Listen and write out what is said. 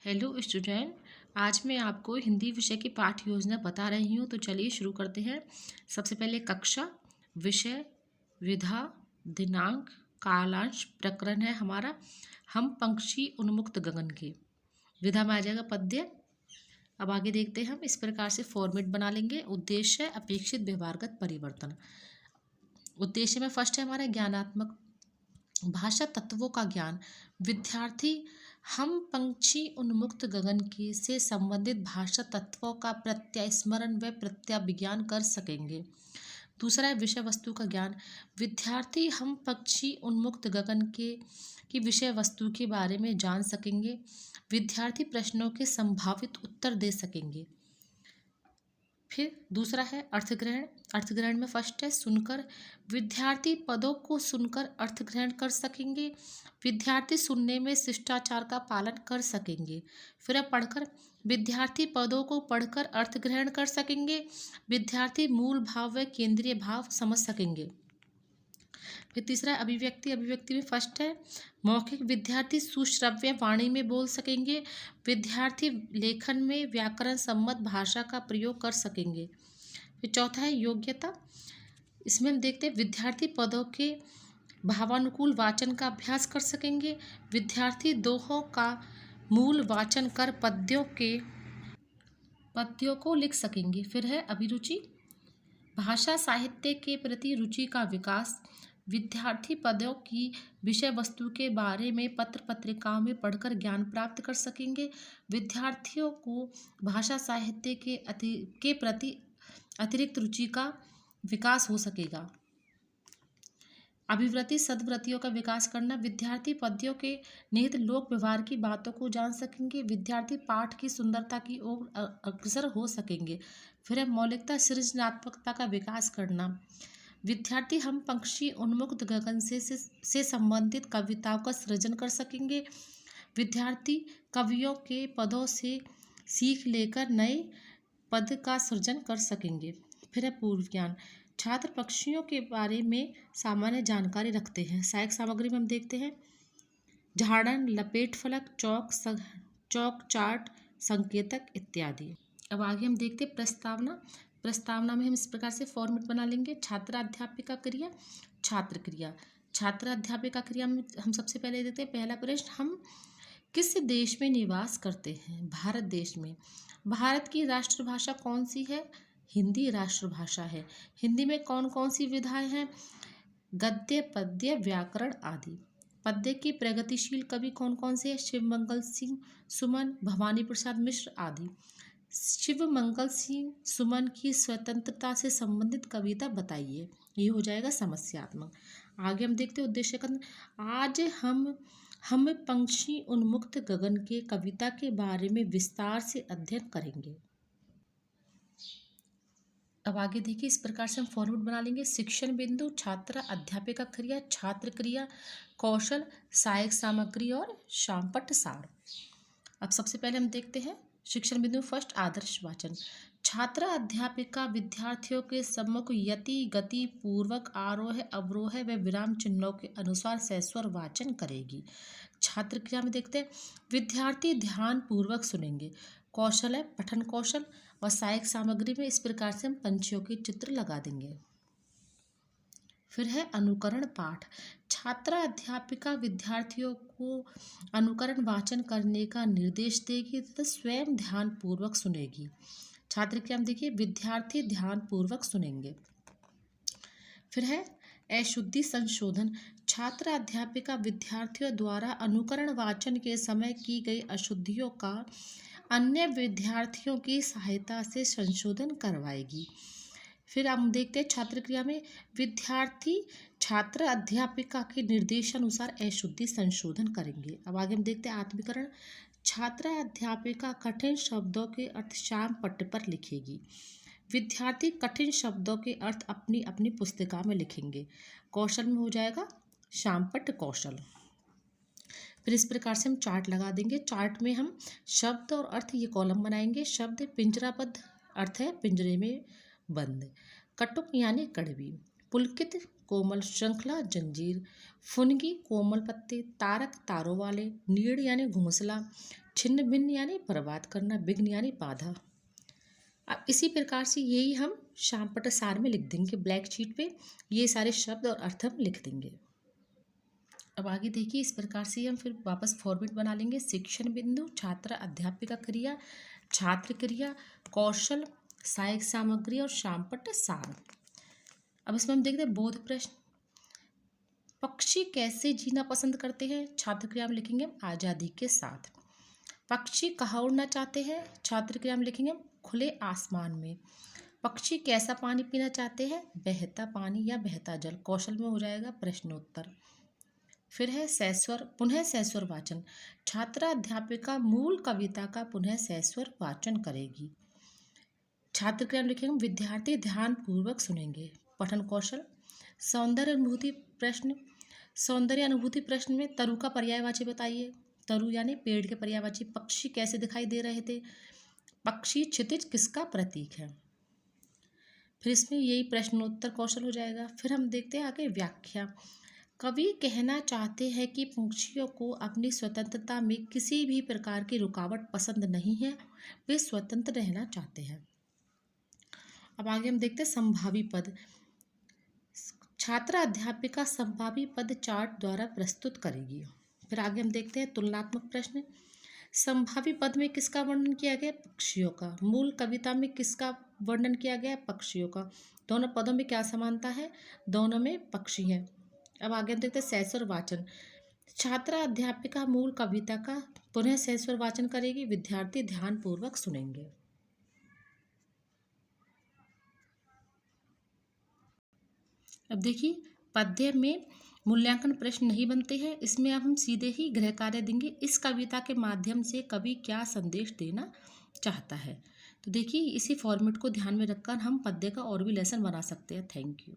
Hello student. आज मैं आपको हिंदी विषय की पाठ योजना बता रही हूँ, तो चलिए शुरू करते हैं। सबसे पहले कक्षा, विषय, विधा, दिनांक, कालांश, प्रकरण है हमारा हम पंक्षी उन्मुक्त गगन के। विधा में आ जाएगा पद्य। अब आगे देखते हैं हम इस प्रकार से फॉर्मेट बना लेंगे। उद्देश्य, अपेक्षित व्यवहारगत परिवर्तन। उद्देश्य में फर्स्ट है हमारा ज्ञानात्मक भाषा तत्वों का ज्ञान। विद्यार्थी हम पंक्षी उन्मुक्त गगन की से संबंधित भाषा तत्वों का प्रत्यास्मरण व प्रत्याभिज्ञान कर सकेंगे। दूसरा है विषय वस्तु का ज्ञान। विद्यार्थी हम पक्षी उन्मुक्त गगन के की विषय वस्तु के बारे में जान सकेंगे। विद्यार्थी प्रश्नों के संभावित उत्तर दे सकेंगे। फिर दूसरा है अर्थग्रहण। अर्थग्रहण में फर्स्ट है सुनकर। विद्यार्थी पदों को सुनकर अर्थग्रहण कर सकेंगे। विद्यार्थी सुनने में शिष्टाचार का पालन कर सकेंगे। फिर है पढ़कर। विद्यार्थी पदों को पढ़कर अर्थग्रहण कर सकेंगे। विद्यार्थी मूल भाव व केंद्रीय भाव समझ सकेंगे। फिर तीसरा है अभिव्यक्ति। अभिव्यक्ति में फर्स्ट है मौखिक। विद्यार्थी सुश्रव्य वाणी में बोल सकेंगे। विद्यार्थी लेखन में व्याकरण सम्मत भाषा का प्रयोग कर सकेंगे। फिर चौथा है योग्यता। इसमें हम देखते हैं विद्यार्थी पदों के भावानुकूल वाचन का अभ्यास कर सकेंगे। विद्यार्थी दोहों का मूल वाचन कर पद्यों को लिख सकेंगे। फिर है अभिरुचि। भाषा साहित्य के प्रति रुचि का विकास। विद्यार्थी पदों की विषय वस्तु के बारे में पत्र पत्रिकाओं में पढ़कर ज्ञान प्राप्त कर सकेंगे। विद्यार्थियों को भाषा साहित्य के प्रति अतिरिक्त रुचि का विकास हो सकेगा। अभिवृत्ति सद्वृत्तियों का विकास करना। विद्यार्थी पद्यों के निहित लोक व्यवहार की बातों को जान सकेंगे। विद्यार्थी पाठ की सुंदरता की ओर अग्रसर हो सकेंगे। फिर है मौलिकता सृजनात्मकता का विकास करना। विद्यार्थी हम पंक्षी उन्मुक्त गगन से संबंधित कविताओं का सृजन कर सकेंगे। विद्यार्थी कवियों के पदों से सीख लेकर नए पद का सृजन कर सकेंगे। फिर है पूर्व ज्ञान। छात्र पक्षियों के बारे में सामान्य जानकारी रखते हैं। सहायक सामग्री में हम देखते हैं झाड़न, लपेट फलक, चौक चार्ट, संकेतक इत्यादि। अब आगे हम देखते हैं प्रस्तावना। प्रस्तावना में हम इस प्रकार से फॉर्मेट बना लेंगे। छात्र अध्यापिका क्रिया, छात्र क्रिया। छात्र अध्यापिका क्रिया में हम सबसे पहले देते हैं पहला प्रश्न, हम किस देश में निवास करते हैं? भारत देश में। भारत की राष्ट्रभाषा कौन सी है? हिंदी राष्ट्रभाषा है। हिंदी में कौन कौन सी विधाएं हैं? गद्य, पद्य, व्याकरण आदि। पद्य की प्रगतिशील कवि कौन कौन से हैं? शिव मंगल सिंह सुमन, भवानी प्रसाद मिश्र आदि। शिव मंगल सिंह सुमन की स्वतंत्रता से संबंधित कविता बताइए। ये हो जाएगा समस्यात्मक। आगे हम देखते हैं उद्देश्य कथन। आज हम पंक्षी उन्मुक्त गगन के कविता के बारे में विस्तार से अध्ययन करेंगे। अब आगे देखिए इस प्रकार से हम फॉर्मेट बना लेंगे। शिक्षण बिंदु, छात्र अध्यापिका क्रिया, छात्र क्रिया, कौशल, सहायक सामग्री और शामपट्ट सार। अब सबसे पहले हम देखते हैं शिक्षण बिंदु फर्स्ट आदर्श वाचन। छात्र अध्यापिका विद्यार्थियों के सम्मुख यति गति पूर्वक आरोह अवरोह व विराम चिन्हों के अनुसार सस्वर वाचन करेगी। छात्र क्रिया में देखते हैं विद्यार्थी ध्यान पूर्वक सुनेंगे। कौशल है पठन कौशल और सहायक सामग्री में इस प्रकार से हम पंछियों के चित्र लगा देंगे। फिर है अनुकरण पाठ। छात्रा अध्यापिका विद्यार्थियों को अनुकरण वाचन करने का निर्देश देगी तथा स्वयं ध्यान पूर्वक सुनेगी। छात्र क्या हम देखिए विद्यार्थी ध्यान पूर्वक सुनेंगे। फिर है अशुद्धि संशोधन। छात्र अध्यापिका विद्यार्थियों द्वारा अनुकरण वाचन के समय की गई अशुद्धियों का अन्य विद्यार्थियों की सहायता से संशोधन करवाएगी। फिर हम देखते हैं छात्र क्रिया में विद्यार्थी छात्र अध्यापिका के निर्देशानुसार अशुद्धि संशोधन करेंगे। अब आगे हम देखते हैं आत्मीकरण। छात्र अध्यापिका कठिन शब्दों के अर्थ श्याम पट्ट पर लिखेगी। विद्यार्थी कठिन शब्दों के अर्थ अपनी अपनी पुस्तिका में लिखेंगे। कौशल में हो जाएगा श्यामपट्ट कौशल। फिर इस प्रकार से हम चार्ट लगा देंगे। चार्ट में हम शब्द और अर्थ ये कॉलम बनाएंगे। शब्द पिंजराबद्ध, अर्थ है पिंजरे में बंद। कटुक यानी कड़वी। पुलकित कोमल श्रृंखला जंजीर। फुनगी कोमल पत्ते। तारक तारों वाले। नीड़ यानी घोंसला। छिन्न भिन्न यानी बर्बाद करना, विघ्न यानी बाधा। अब इसी प्रकार से यही हम शामपट सार में लिख देंगे, ब्लैक शीट पे ये सारे शब्द और अर्थ हम लिख देंगे। अब आगे देखिए, इस प्रकार से हम फिर वापस फॉर्मेट बना लेंगे। शिक्षण बिंदु, छात्र अध्यापिका क्रिया, छात्र क्रिया, कौशल, सहायक सामग्री और शामपट सार। अब इसमें हम देखते हैं बोध प्रश्न। पक्षी कैसे जीना पसंद करते हैं? छात्र क्रिया में लिखेंगे आज़ादी के साथ। पक्षी कहाँ उड़ना चाहते हैं? छात्र क्रिया में लिखेंगे खुले आसमान में। पक्षी कैसा पानी पीना चाहते हैं? बहता पानी या बहता जल। कौशल में हो जाएगा प्रश्नोत्तर। फिर है सैस्वर, पुनः सैस्वर वाचन। छात्रा अध्यापिका मूल कविता का पुनः सैस्वर वाचन करेगी। छात्र क्रिया में लिखेंगे विद्यार्थी ध्यान पूर्वक सुनेंगे। पठन कौशल। सौंदर्य अनुभूति प्रश्न। सौंदर्य अनुभूति प्रश्न में तरु का पर्यायवाची बताइए। तरु यानी पेड़ के पर्यायवाची। पक्षी कैसे दिखाई दे रहे थे? पक्षी क्षितिज किसका प्रतीक है? फिर इसमें यही प्रश्नोत्तर कौशल हो जाएगा। फिर हम देखते हैं आगे व्याख्या। कवि कहना चाहते हैं कि पक्षियों को अपनी स्वतंत्रता में किसी भी प्रकार की रुकावट पसंद नहीं है, वे स्वतंत्र रहना चाहते हैं। अब आगे हम देखते हैं संभावी पद। छात्र अध्यापिका संभावी पद चार्ट द्वारा प्रस्तुत करेगी। फिर आगे हम देखते हैं तुलनात्मक प्रश्न। संभावी पद में किसका वर्णन किया गया? पक्षियों का। मूल कविता में किसका वर्णन किया गया? पक्षियों का। दोनों पदों में क्या समानता है? दोनों में पक्षी हैं। अब आगे हम देखते हैं सैस्वर वाचन। छात्रा अध्यापिका मूल कविता का पुनः सैस्वर वाचन करेगी, विद्यार्थी ध्यानपूर्वक सुनेंगे। अब देखिए, पद्य में मूल्यांकन प्रश्न नहीं बनते हैं, इसमें अब हम सीधे ही गृह कार्य देंगे। इस कविता के माध्यम से कवि क्या संदेश देना चाहता है? तो देखिए, इसी फॉर्मेट को ध्यान में रखकर हम पद्य का और भी लेसन बना सकते हैं। Thank you.